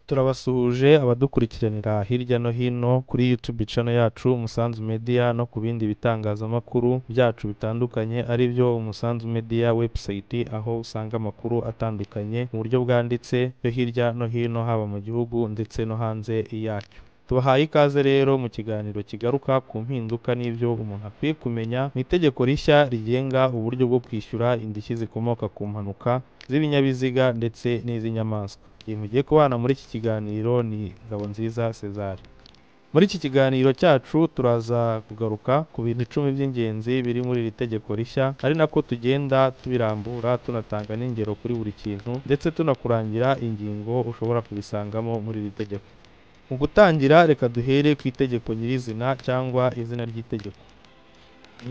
Turabasuhuje abadukurikiranira hirya no hino kuri YouTube channel yacu Umusanzu Media no ku bindi bitangazamakuru byacu bitandukanye ari byo Umusanzu Media website, aho usanga amakuru atandukanye mu buryo bwanditse yo hirya no hino haba mu gihugu ndetse no hanze yacyo. Tubahaye ikaze rero mu kiganiro kigaruka ku mpinduka n'ibyo umuntu akwiye kumenya mu itegeko rishya rigenga uburyo bwo kwishyura indishyi zikomoka ku mpanuka z'ibinyabiziga ndetse n'iz'inyamaswa. Iyi mugiye kubana muri iki kiganiro ni Ngabonziza César. Muri iki kiganiro cyacu turaza kugaruka ku bintu 10 by'ingenzi biri muri iri tegeko rishya, ari nako tugenda tubirambura tunatanga n'ingero kuri buri kintu ndetse tunakurangira ingingo ushobora kubisangamo muri iri tegeko. Mu gutangira reka duhere ku itegeko nyirizina cyangwa izina ry'itegeko.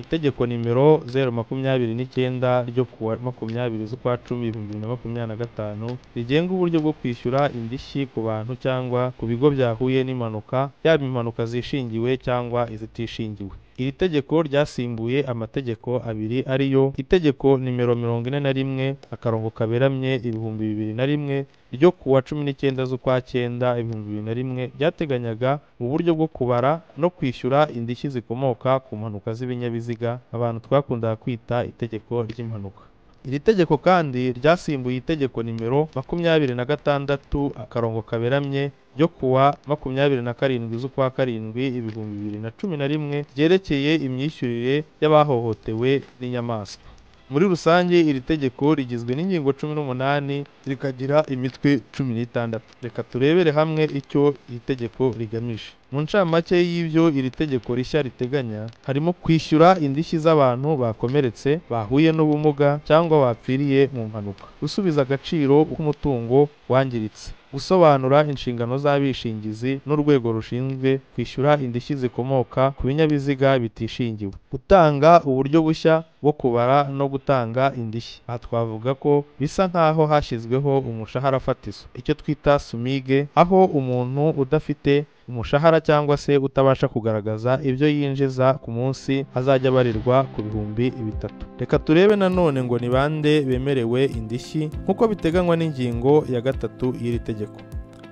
Itegeko nimero 029 ryo kuwa 20/10/2025 rigenga uburyo bwo kwishyura indishyi ku bantu cyangwa ku bigo byahuye n'impanuka, yaba impanuka zishingiwe cyangwa izitishingiwe. Iri tegeko ryasimbuye amategeko abiri ariyo itegeko nimero 41/2001 ryo kuwa 19/9/2001 ryateganyaga uburyo bwo kubara no kwishyura indishyi zikomoka ku mpanuka z'ibinyabiziga abantu twakundaga kwita itegeko ry'impanuka. Iri tegeko kandi ryasimbuye itegeko nimero 26/2011 ryo kuwa 27/7/2011 ryerekeye imyishyurire y'abahohotewe n'inyamaswa. Muri rusange iri tegeko rigizwe n'ingingo 18 rikagira imitwe 16. Reka turebere hamwe icyo iri tegeko rigamije. Mu ncamake y'ibyo iri tegeko rishya riteganya harimo kwishyura indishyi z'abantu bakomeretse, bahuye n'ubumuga cyangwa bapfiriye mu mpanuka, gusubiza agaciro k'umutungo wangiritse, gusobanura inshingano z'abishingizi n'urwego rushinzwe kwishyura indishyi zikomoka ku binyabiziga bitishingiwe, gutanga uburyo bushya bwo kubara no gutanga indishyi. Aha twavuga ko bisa nkaho hashyizweho umushahara fatizo, icyo twita SMIG, aho umuntu udafite umushahara cyangwa se utabasha kugaragaza ibyo yinjiza ku munsi azajya barirwa ku bihumbi 3. Reka turebe nanone ngo ni bande bemerewe indishyi nk'uko biteganywa n'ingingo ya 3 y'iri tegeko.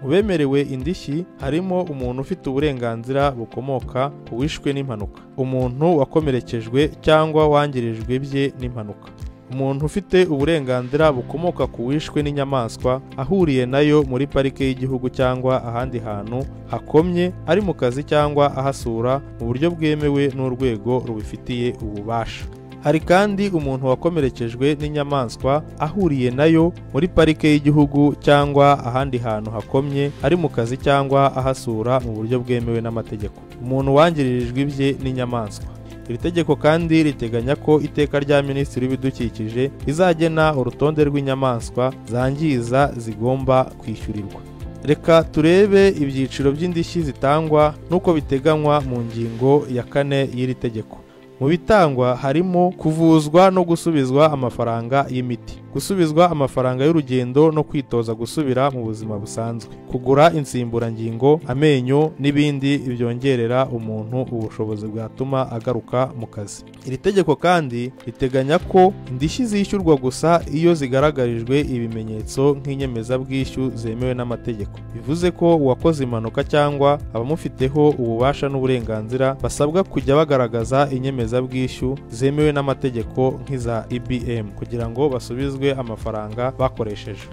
Mu bemerewe indishyi harimo umuntu ufite uburenganzira bukomoka ku wishwe n'impanuka, umuntu wakomerekejwe cyangwa wangirijwe bye n'impanuka, umuntu ufite uburenganzira bukomoka ku wishwe n'inyamaswa ahuriye nayo muri parike y'igihugu cyangwa ahandi hantu hakomye, ari mu kazi cyangwa ahasura mu buryo bwemewe n'urwego rubifitiye ububasha. Hari kandi umuntu wakomerekejwe n'inyamaswa ahuriye nayo muri parike y'igihugu cyangwa ahandi hantu hakomye, ari mu kazi cyangwa ahasura mu buryo bwemewe n'amategeko, umuntu wangiririjwe ibye n'inyamaswa. Iri tegeko kandi riteganya ko iteka rya Minisitiri w'Ibidukikije rizagena urutonde rw'inyamaswa zangiza zigomba kwishyurirwa. Reka turebe ibyiciro by'indishyi zitangwa n'uko biteganywa mu ngingo ya 4 y'iri tegeko. Mu bitangwa harimo kuvuzwa no gusubizwa amafaranga y'imiti, gusubizwa amafaranga y'urugendo no kwitoza gusubira mu buzima busanzwe, kugura insimburangingo, amenyo n'ibindi byongerera umuntu ubushobozi bwatuma agaruka mu kazi. Iri tegeko kandi riteganya ko indishyi zishyurwa gusa iyo zigaragarijwe ibimenyetso nk'inyemezabwishyu zemewe n'amategeko. Bivuze ko uwakoze impanuka cyangwa abamufiteho ububasha n'uburenganzira basabwa kujya bagaragaza inyemezabwishyu zemewe n'amategeko nk'iza IBM kugira ngo basubizwe amafaranga bakoresheje.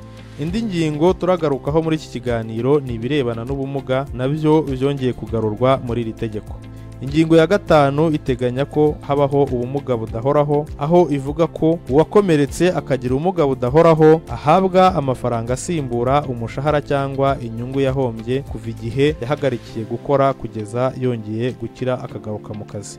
Indi ngingo turagarukaho muri iki kiganiro ni ibirebana n'ubumuga, nabyo byongeye kugarurwa muri iri tegeko. Ingingo ya 5 iteganya ko habaho ubumuga budahoraho, aho ivuga ko uwakomeretse akagira ubumuga budahoraho ahabwa amafaranga asimbura umushahara cyangwa inyungu yahombye kuva igihe yahagarikiye gukora kugeza yongeye gukira akagaruka mu kazi.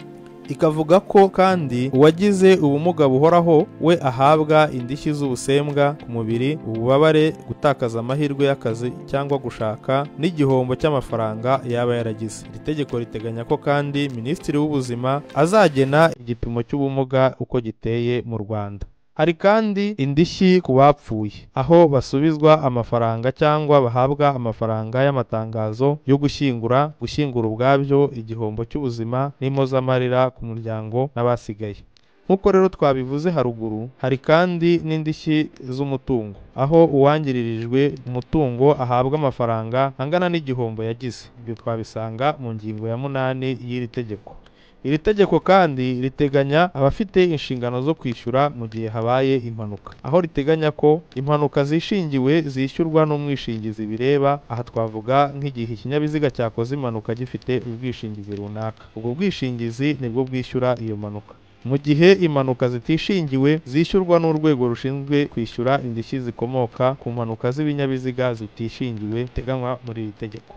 Ikavuga ko kandi uwagize ubumuga buhoraho we ahabwa indishyi z'ubusembwa ku mubiri, ububabare, gutakaza amahirwe y'akazi cyangwa gushaka, n'igihombo cy'amafaranga yaba yaragize. Iri tegeko riteganya ko kandi Minisitiri w'Ubuzima azagena igipimo cy'ubumuga uko giteye mu Rwanda. Hari kandi indishyi ku bapfuye, aho basubizwa amafaranga cyangwa bahabwa amafaranga y'amatangazo yo gushyingura ubwabyo, igihombo cy'ubuzima n'impozamarira ku muryango n'abasigaye. nk'uko rero twabivuze haruguru, hari kandi n'indishyi z'umutungo, aho uwangiririjwe umutungo ahabwa amafaranga angana n'igihombo yagize. Ibyo twabisanga mu ngingo ya 8 y'iri tegeko. Iri tegeko kandi riteganya abafite inshingano zo kwishyura mu gihe habaye impanuka, aho riteganya ko impanuka zishingiwe zishyurwa n'umwishingizi bireba. Aha twavuga nk'igihe ikinyabiziga cyakoze impanuka gifite ubwishingizi runaka, ubwo bwishingizi nibwo bwishyura iyo mpanuka. Mu gihe impanuka zitishingiwe zishyurwa n'urwego rushinzwe kwishyura indishyi zikomoka ku mpanuka z'ibinyabiziga zitishingiwe biteganywa muri iri tegeko.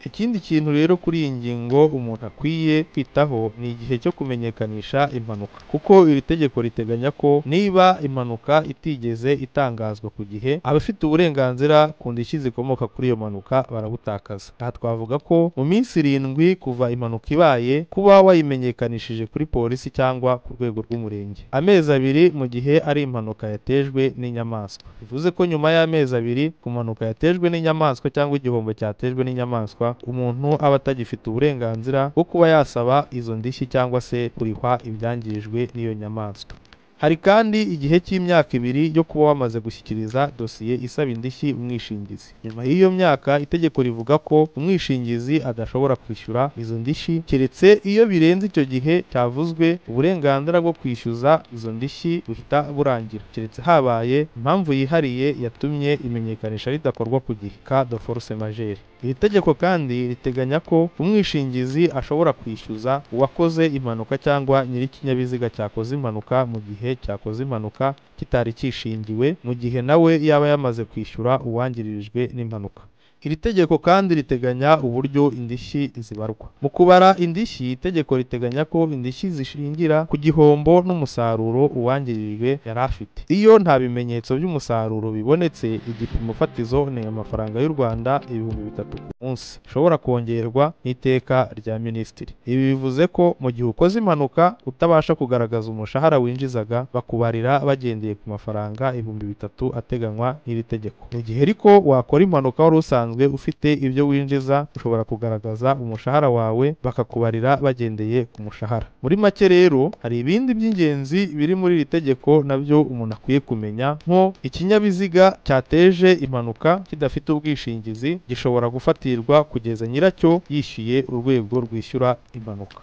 Ikindi kintu rero kuri iyi ngingo umuntu akwiye kwitaho ni igihe cyo kumenyekanisha impanuka, kuko iri tegeko riteganya ko niba impanuka itigeze itangazwa ku gihe, abafite uburenganzira ku ndishyi zikomoka kuri iyo mpanuka barabutakaza. Aha twavuga ko mu minsi 7 kuva impanuka ibaye, kuba wayimenyekanishije kuri polisi cyangwa ku rwego rw'umurenge, amezi 2 mu gihe ari impanuka yatejwe n'inyamaswa. Bivuze ko nyuma y'amezi 2 ku mpanuka yatejwe n'inyamaswa cyangwa igihombo cyatejwe n'inyamaswa, umuntu aba atagifite uburenganzira bwo kuba yasaba izo ndishyi cyangwa se kurihwa ibyangirijwe n'iyo nyamaswa. Hari kandi igihe cy'imyaka 2 yo kuba wamaze gushyikiriza dosiye isaba indishyi umwishingizi. Nyuma y'iyo myaka, itegeko rivuga ko umwishingizi adashobora kwishyura izo ndishyi keretse iyo birenze icyo gihe cyavuzwe. Uburenganzira bwo kwishyuza izo ndishyi buhita burangira keretse habaye impamvu yihariye yatumye imenyekanisha ridakorwa ku gihe, cas de force majeure. Iri tegeko kandi riteganya ko umwishingizi ashobora kwishyuza uwakoze impanuka cyangwa nyir'ikinyabiziga cyakoze impanuka mu gihe cyakoze impanuka kitari kishingiwe, mu gihe nawe yaba yamaze kwishyura uwangiririjwe n'impanuka. Iri tegeko kandi riteganya uburyo indishyi zibarwa. Mu kubara indishyi, itegeko riteganya ko indishyi zishingira ku gihombo n'umusaruro uwangiririjwe yari afite. Iyo nta bimenyetso by'umusaruro bibonetse, igipimo fatizo ni amafaranga y'u Rwanda 3,000 ku munsi, ishobora kongerwa n'iteka rya minisitiri. Ibi bivuze ko mu gihe ukoze impanuka utabasha kugaragaza umushahara winjizaga, bakubarira bagendeye ku mafaranga 3,000 ateganywa n'iri tegeko. Mu gihe ariko wakora impanuka wari usanzwe ufite ibyo winjiza, ushobora kugaragaza umushahara wawe bakakubarira bagendeye ku mushahara. Muri make rero, hari ibindi by'ingenzi biri muri iri tegeko nabyo umuntu akwiye kumenya, nko ikinyabiziga cyateje impanuka kidafite ubwishingizi gishobora gufatirwa kugeza nyiracyo yishyuye urwego rwishyura impanuka.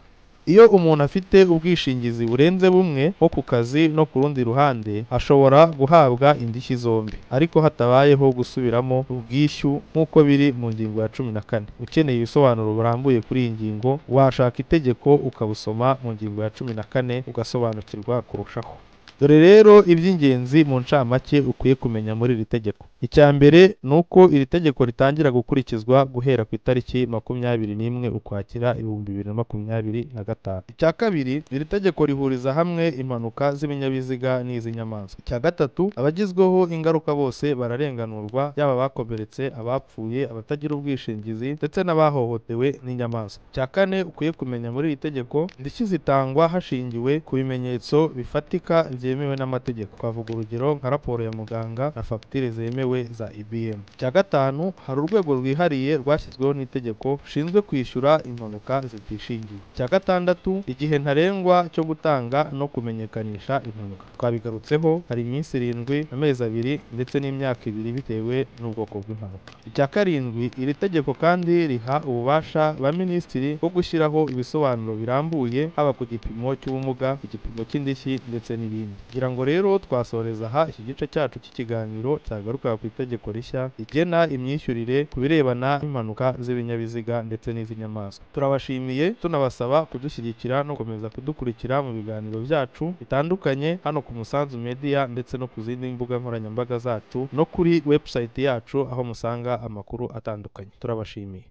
Iyo umuntu afite ubwishingizi burenze bumwe nko ku kazi no ku rundi ruhande, ashobora guhabwa indishyi zombi ariko hatabayeho gusubiramo ubwishyu nk'uko biri mu ngingo ya 14. Ukeneye ibisobanuro burambuye kuri iyi ngingo, washaka itegeko ukabusoma mu ngingo ya 14 ugasobanukirwa kurushaho. Dore rero iby'ingenzi mu ncamake ukwiye kumenya muri iri tegeko. Icya mbere ni uko iri tegeko ritangira gukurikizwa guhera ku itariki 21 Ukwakira 2025. Icya kabiri, iri tegeko rihuriza hamwe impanuka z'ibinyabiziga n'iz'inyamaswa. Icya gatatu, abagizweho ingaruka bose bararenganurwa, yaba abakomeretse, abapfuye, abatagira ubwishingizi ndetse n'abahohotewe n'inyamaswa. Icya kane ukwiye kumenya muri iri tegeko, indishyi zitangwa hashingiwe ku bimenyetso bifatika byemewe n'amategeko. Twavuga urugero nka raporo ya muganga na fagitire zemewe za IBM. Icya gatanu, hari urwego rwihariye rwashyizweho n'itegeko rushinzwe kwishyura impanuka zitishingiwe. Icya gatandatu, igihe ntarengwa cyo gutanga no kumenyekanisha impanuka. Twabigarutseho, hari iminsi 7, amezi 2 ndetse n'imyaka 2 bitewe n'ubwoko bw'impanuka. Icya karindwi, iri tegeko kandi riha ububasha ba minisitiri bwo gushyiraho ibisobanuro birambuye haba ku gipimo cy'ubumuga, igipimo cy'indishyi ndetse n'ibindi. Ngira ngo rero twasoreza aha iki gice cyacu cy'ikiganiro cyagaruka ku itegeko rishya rigena imyishyurire ku birebana n'impanuka z'ibinyabiziga ndetse n'iz'inyamaswa. Turabashimiye tunabasaba kudushyigikira no gukomeza kudukurikira mu biganiro byacu bitandukanye hano ku Musanzu Media ndetse no ku zindi mbuga nkoranyambaga zacu no kuri website yacu aho musanga amakuru atandukanye. Turabashimiye.